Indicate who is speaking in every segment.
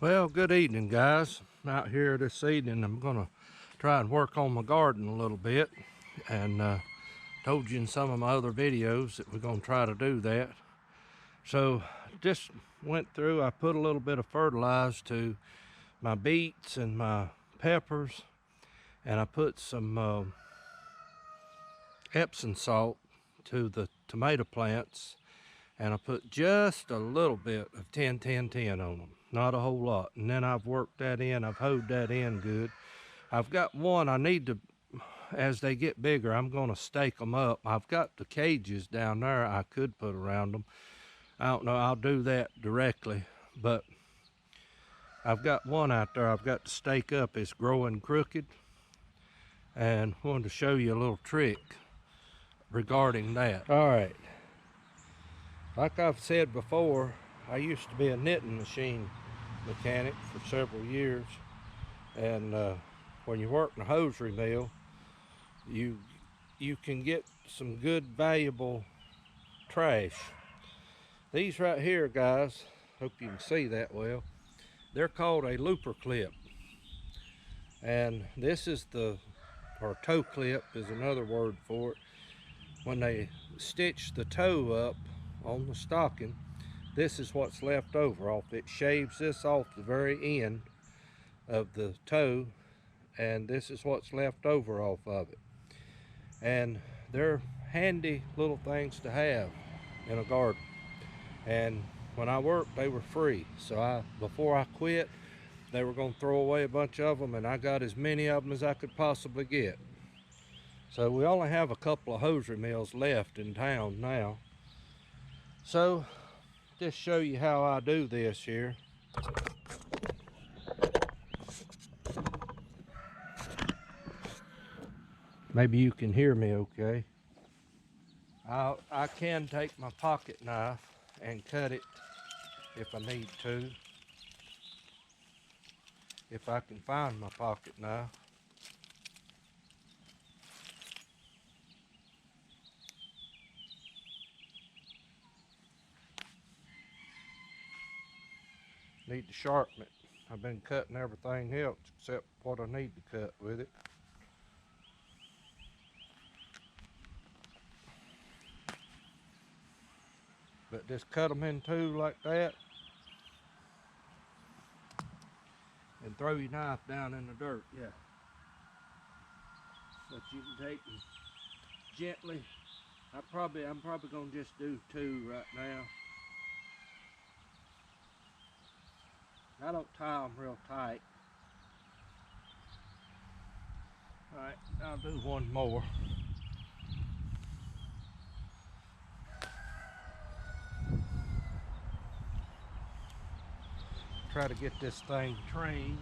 Speaker 1: Well, good evening, guys. I'm out here this evening. I'm gonna try and work on my garden a little bit, and told you in some of my other videos that we're gonna try to do that. So just went through. I put a little bit of fertilizer to my beets and my peppers, and I put some Epsom salt to the tomato plants, and I put just a little bit of 10-10-10 on them, not a whole lot. And then I've worked that in, I've hoed that in good. I've got one I need to, as they get bigger, I'm going to stake them up. I've got the cages down there I could put around them. I don't know, I'll do that directly, but I've got one out there I've got to stake up. It's growing crooked, and wanted to show you a little trick regarding that. All right, like I've said before, I used to be a knitting machine mechanic for several years, and when you work in a hosiery mill, you can get some good valuable trash. These right here, guys, hope you can see that well, they're called a looper clip, and this is or toe clip is another word for it. When they stitch the toe up on the stocking, this is what's left over off. It shaves this off the very end of the toe, and this is what's left over off of it. And they're handy little things to have in a garden. And when I worked, they were free. So before I quit, they were going to throw away a bunch of them, and I got as many of them as I could possibly get. So we only have a couple of hosiery mills left in town now. So just show you how I do this here. Maybe you can hear me okay. I can take my pocket knife and cut it if I need to, if I can find my pocket knife. Need to sharpen it. I've been cutting everything else except what I need to cut with it. But just cut them in two like that, and throw your knife down in the dirt. Yeah. But you can take them gently. I'm probably gonna just do two right now. I don't tie them real tight. All right, I'll do one more. Try to get this thing trained.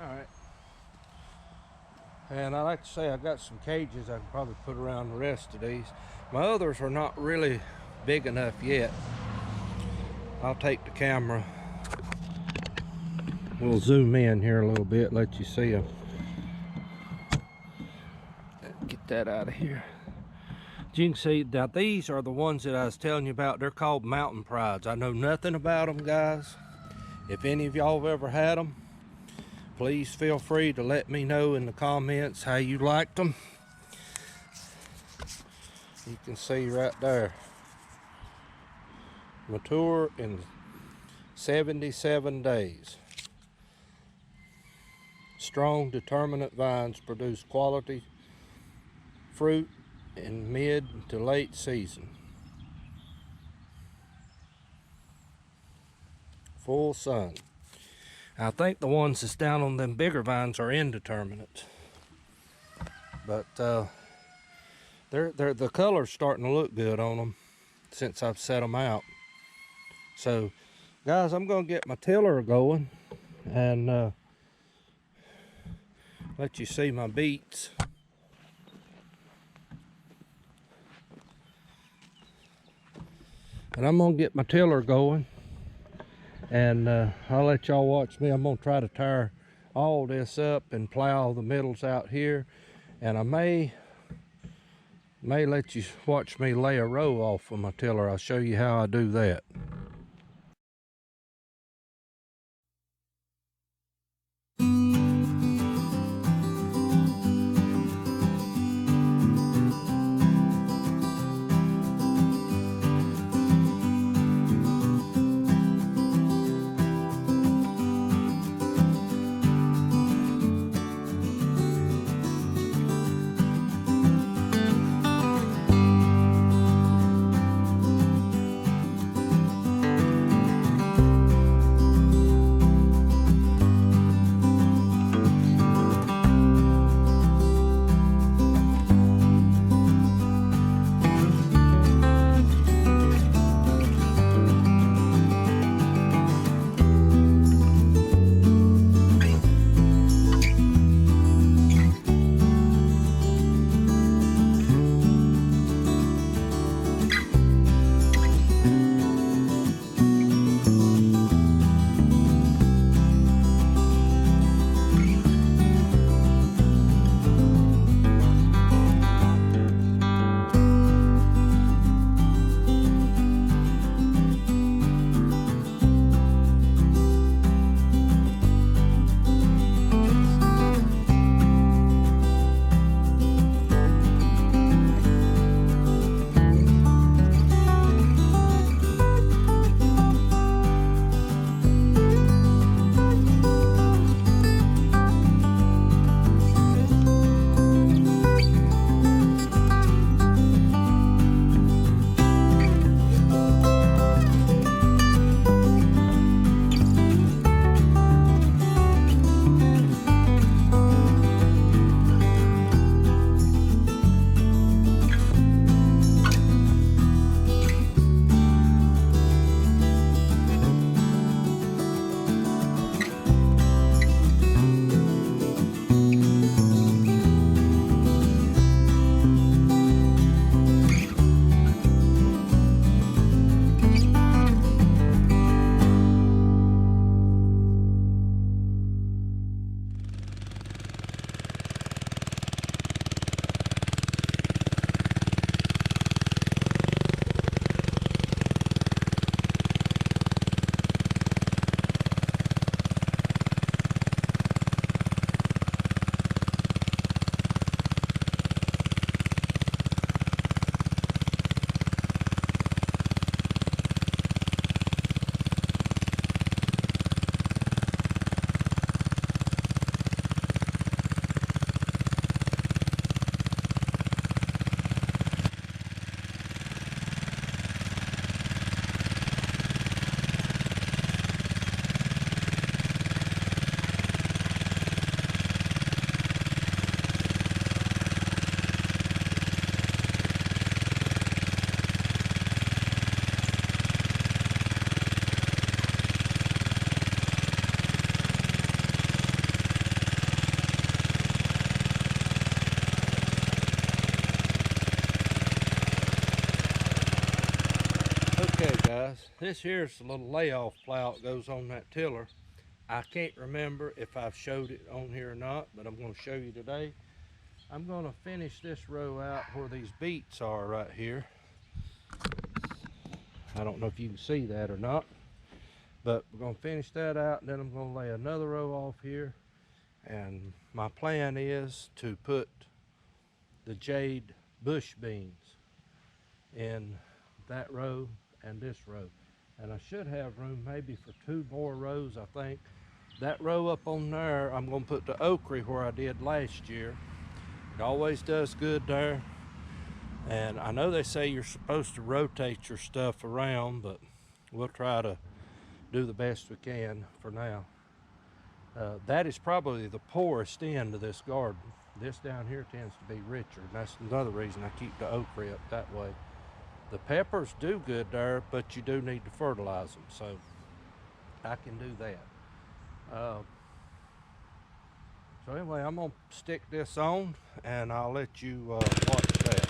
Speaker 1: All right. And I like to say I got some cages I can probably put around the rest of these. My others are not really big enough yet. I'll take the camera. We'll zoom in here a little bit, let you see them. Get that out of here. As you can see, now these are the ones that I was telling you about. They're called mountain prides. I know nothing about them, guys. If any of y'all have ever had them, please feel free to let me know in the comments how you liked them. You can see right there. Mature in 77 days. Strong, determinate vines produce quality fruit in mid to late season. Full sun. I think the ones that's down on them bigger vines are indeterminate, but the color's starting to look good on them since I've set them out. So, guys, I'm gonna get my tiller going and let you see my beets. And I'm gonna get my tiller going And I'll let y'all watch me. I'm gonna try to tear all this up and plow the middles out here, and I may let you watch me lay a row off of my tiller. I'll show you how I do that. This here's a little layoff plow that goes on that tiller. I can't remember if I've showed it on here or not, but I'm going to show you today. I'm going to finish this row out where these beets are right here. I don't know if you can see that or not, but we're going to finish that out, and then I'm going to lay another row off here. And my plan is to put the jade bush beans in that row and this row. And I should have room maybe for 2 more rows, I think. That row up on there, I'm going to put the okra where I did last year. It always does good there. And I know they say you're supposed to rotate your stuff around, but we'll try to do the best we can for now. That is probably the poorest end of this garden. This down here tends to be richer, and that's another reason I keep the okra up that way. The peppers do good there, but you do need to fertilize them, so I can do that. So anyway, I'm gonna stick this on, and I'll let you watch that.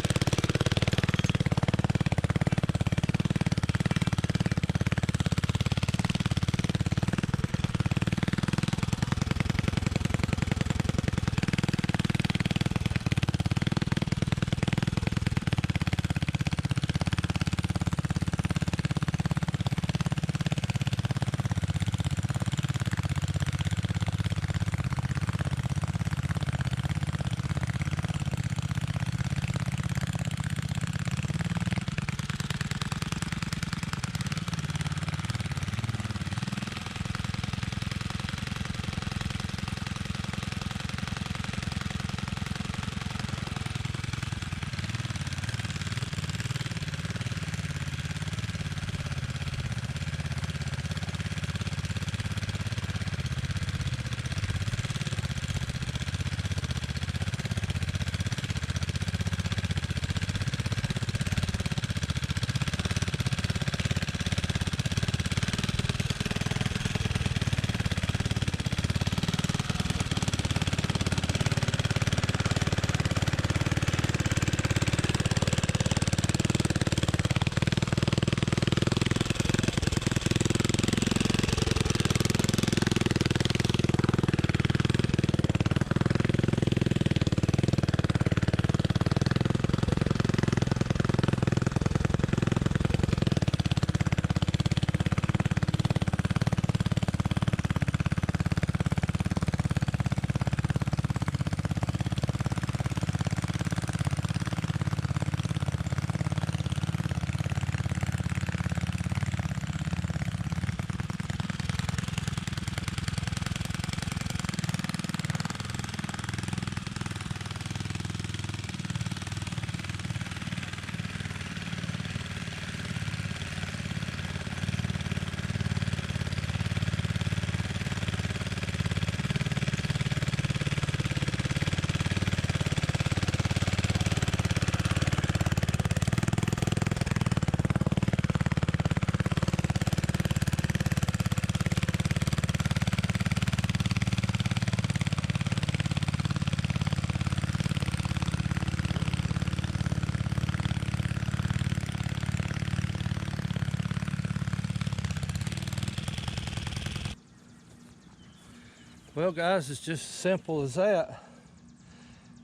Speaker 1: Well guys, it's just as simple as that.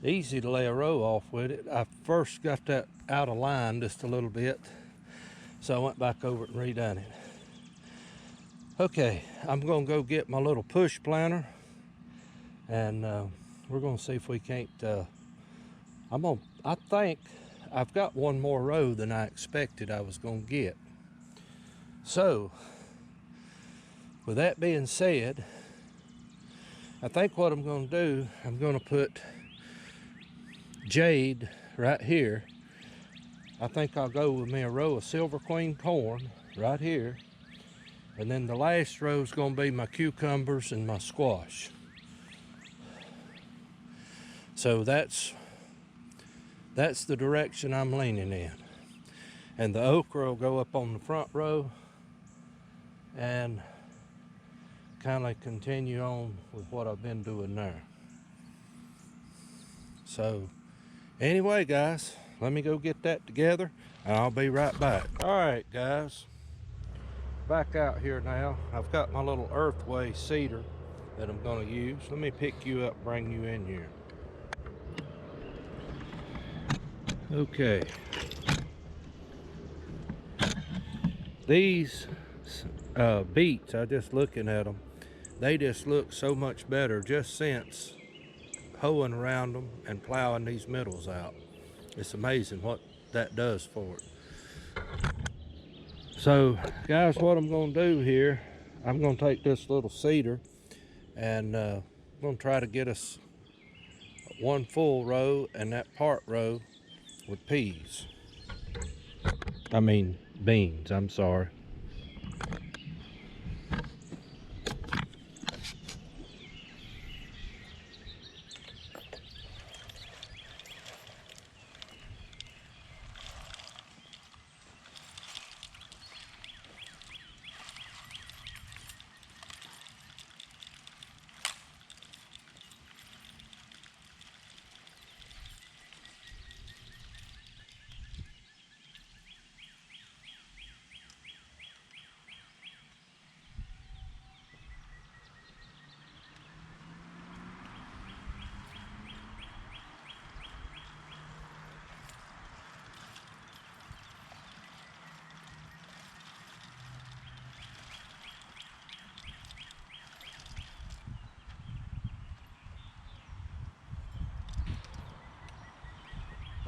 Speaker 1: Easy to lay a row off with it. I first got that out of line just a little bit, so I went back over it and redone it. Okay, I'm gonna go get my little push planter, and we're gonna see if we can't, I think I've got one more row than I expected I was gonna get. So, with that being said, I think what I'm gonna do, I'm gonna put jade right here. I think I'll go with me a row of Silver Queen corn right here. And then the last row is going to be my cucumbers and my squash. So that's the direction I'm leaning in. And the okra will go up on the front row and kind of continue on with what I've been doing there. So anyway guys, let me go get that together and I'll be right back. All right guys, back out here now. I've got my little Earthway seeder that I'm going to use. Let me pick you up, bring you in here. Okay. These beets, I just looking at them, they just look so much better just since hoeing around them and plowing these middles out. It's amazing what that does for it. So guys, what I'm going to do here, I'm going to take this little seeder and I'm going to try to get us one full row and that part row with peas. I mean beans, I'm sorry.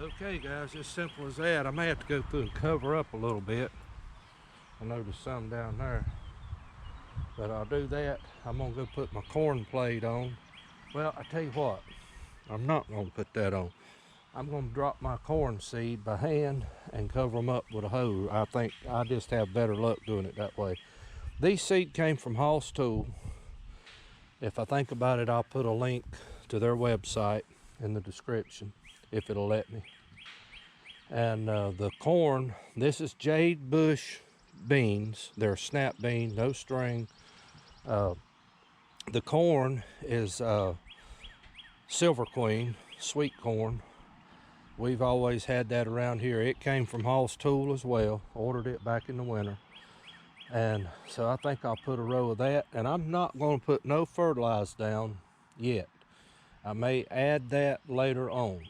Speaker 1: Okay guys, just simple as that. I may have to go through and cover up a little bit. I know there's some down there, but I'll do that. I'm gonna go put my corn plate on. Well, I tell you what, I'm not gonna put that on. I'm gonna drop my corn seed by hand and cover them up with a hoe. I think I just have better luck doing it that way. These seed came from Hoss Tool. If I think about it, I'll put a link to their website in the description if it'll let me. And the corn, this is Jade Bush beans. They're snap bean, no string. The corn is Silver Queen, sweet corn. We've always had that around here. It came from Hoss Tool as well. Ordered it back in the winter. And so I think I'll put a row of that. And I'm not going to put no fertilizer down yet. I may add that later on.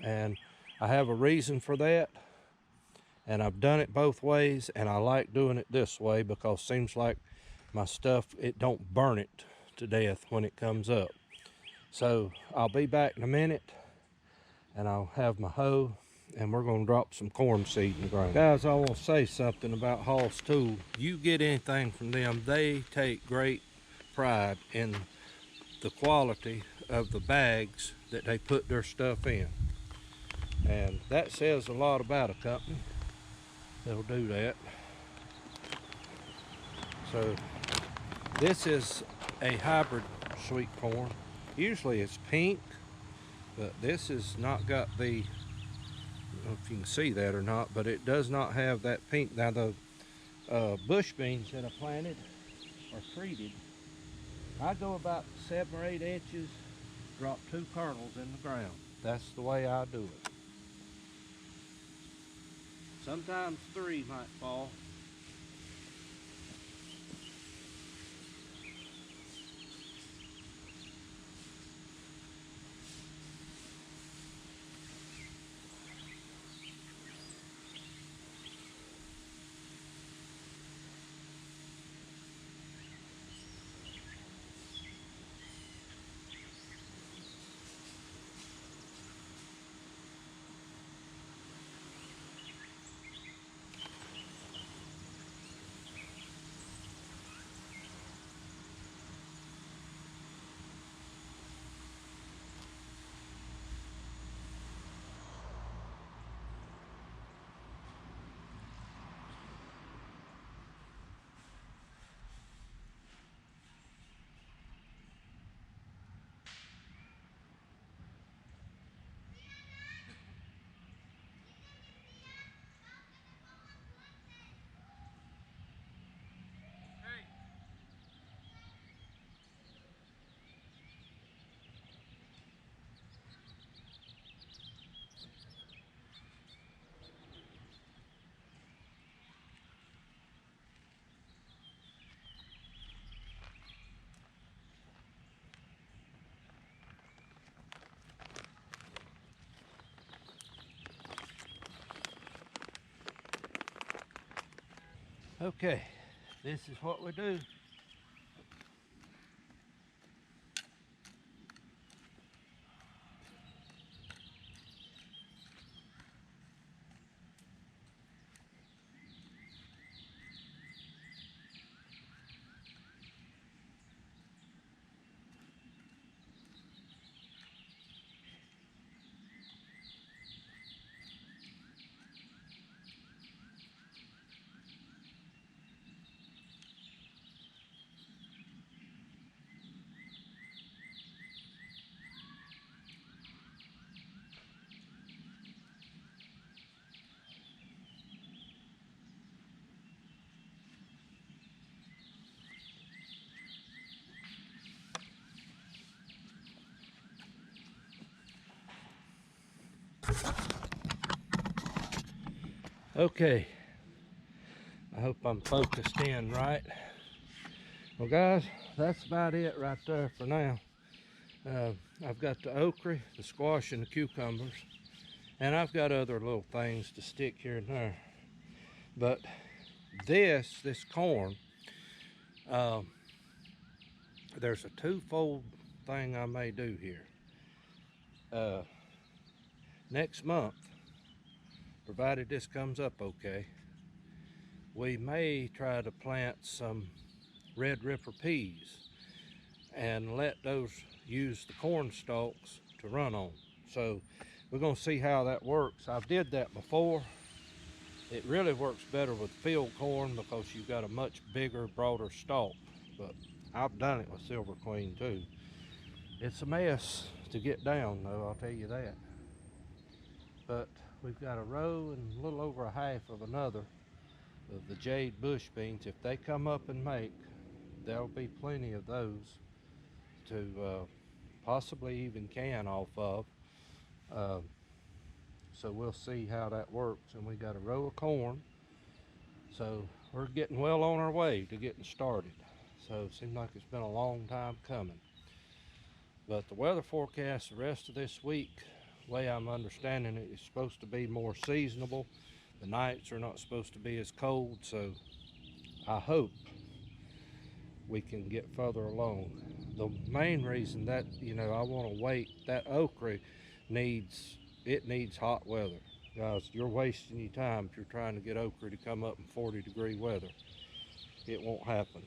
Speaker 1: And I have a reason for that. And I've done it both ways. And I like doing it this way because it seems like my stuff, it don't burn it to death when it comes up. So I'll be back in a minute. And I'll have my hoe. And we're going to drop some corn seed in the ground. Guys, I want to say something about Hoss Tool. You get anything from them, they take great pride in the quality of the bags that they put their stuff in. And that says a lot about a company that'll do that. So this is a hybrid sweet corn. Usually it's pink, but this has not got the, I don't know if you can see that or not, but it does not have that pink. Now the bush beans that I planted are treated. I go about 7 or 8 inches, drop 2 kernels in the ground. That's the way I do it. Sometimes 3 might fall. Okay, this is what we do. Okay, I hope I'm focused in right. Well guys, that's about it right there for now. I've got the okra, the squash, and the cucumbers, and I've got other little things to stick here and there. But this corn, there's a twofold thing I may do here. Next month, provided this comes up okay, we may try to plant some Red Ripper peas and let those use the corn stalks to run on. So we're going to see how that works. I've did that before. It really works better with field corn because you've got a much bigger, broader stalk. But I've done it with Silver Queen too. It's a mess to get down though, I'll tell you that. But we've got a row and a little over a half of another of the jade bush beans. If they come up and make, there'll be plenty of those to possibly even can off of. So we'll see how that works. And we got a row of corn, so we're getting well on our way to getting started. So it seems like it's been a long time coming. But the weather forecast the rest of this week, the way I'm understanding it, is supposed to be more seasonable. The nights are not supposed to be as cold, so I hope we can get further along. The main reason that, I want to wait, that okra needs hot weather. Guys, you're wasting your time if you're trying to get okra to come up in 40-degree weather. It won't happen.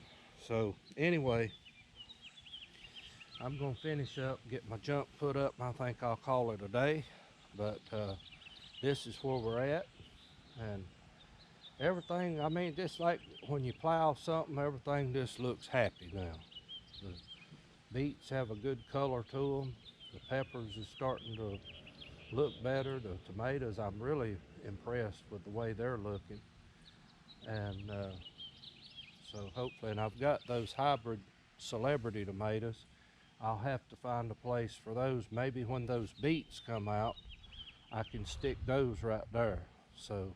Speaker 1: So anyway, I'm going to finish up, get my junk put up, and I think I'll call it a day. But this is where we're at. And everything, I mean, just like when you plow something, everything just looks happy now. The beets have a good color to them. The peppers is starting to look better. The tomatoes, I'm really impressed with the way they're looking. And so hopefully, and I've got those hybrid celebrity tomatoes. I'll have to find a place for those. Maybe when those beets come out, I can stick those right there. So,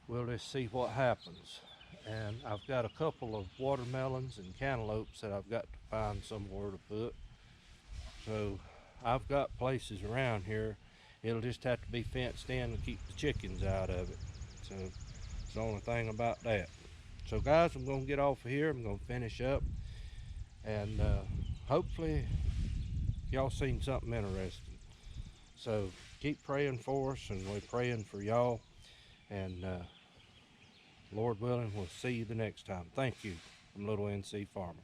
Speaker 1: we'll just see what happens. And I've got a couple of watermelons and cantaloupes that I've got to find somewhere to put. So I've got places around here. It'll just have to be fenced in and keep the chickens out of it. So it's the only thing about that. So guys, I'm going to get off of here. I'm going to finish up. And hopefully y'all seen something interesting. So keep praying for us, and we're praying for y'all. And Lord willing, we'll see you the next time. Thank you from Little NC Farmer.